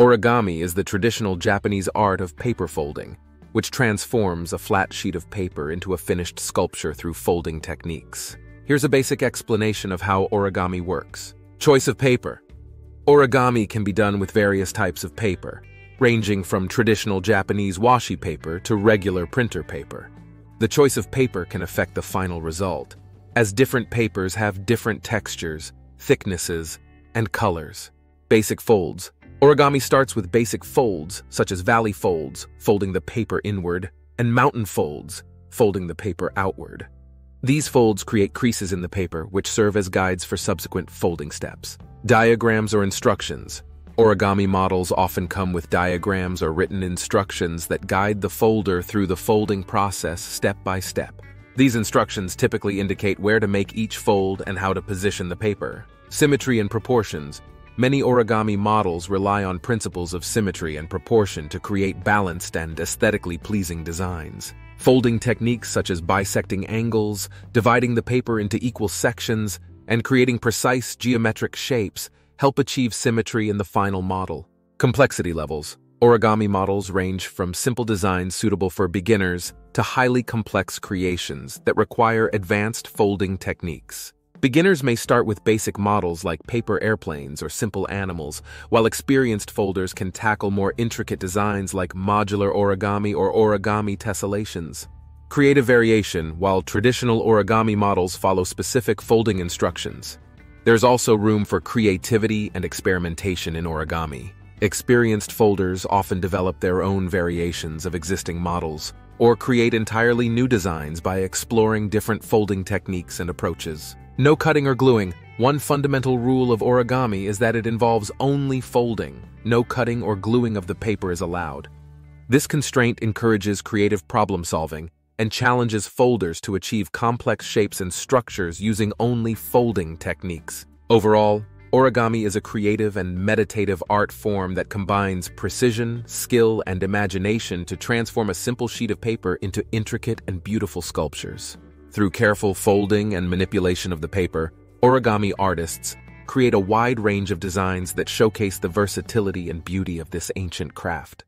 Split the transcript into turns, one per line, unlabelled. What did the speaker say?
Origami is the traditional Japanese art of paper folding, which transforms a flat sheet of paper into a finished sculpture through folding techniques. Here's a basic explanation of how origami works. Choice of paper. Origami can be done with various types of paper, ranging from traditional Japanese washi paper to regular printer paper. The choice of paper can affect the final result, as different papers have different textures, thicknesses, and colors. Basic folds. Origami starts with basic folds, such as valley folds, folding the paper inward, and mountain folds, folding the paper outward. These folds create creases in the paper, which serve as guides for subsequent folding steps. Diagrams or instructions. Origami models often come with diagrams or written instructions that guide the folder through the folding process step by step. These instructions typically indicate where to make each fold and how to position the paper. Symmetry and proportions. Many origami models rely on principles of symmetry and proportion to create balanced and aesthetically pleasing designs. Folding techniques such as bisecting angles, dividing the paper into equal sections, and creating precise geometric shapes help achieve symmetry in the final model. Complexity levels. Origami models range from simple designs suitable for beginners to highly complex creations that require advanced folding techniques. Beginners may start with basic models like paper airplanes or simple animals, while experienced folders can tackle more intricate designs like modular origami or origami tessellations. Creative variation. While traditional origami models follow specific folding instructions, there's also room for creativity and experimentation in origami. Experienced folders often develop their own variations of existing models or create entirely new designs by exploring different folding techniques and approaches. No cutting or gluing. One fundamental rule of origami is that it involves only folding. No cutting or gluing of the paper is allowed. This constraint encourages creative problem solving and challenges folders to achieve complex shapes and structures using only folding techniques. Overall, origami is a creative and meditative art form that combines precision, skill, and imagination to transform a simple sheet of paper into intricate and beautiful sculptures. Through careful folding and manipulation of the paper, origami artists create a wide range of designs that showcase the versatility and beauty of this ancient craft.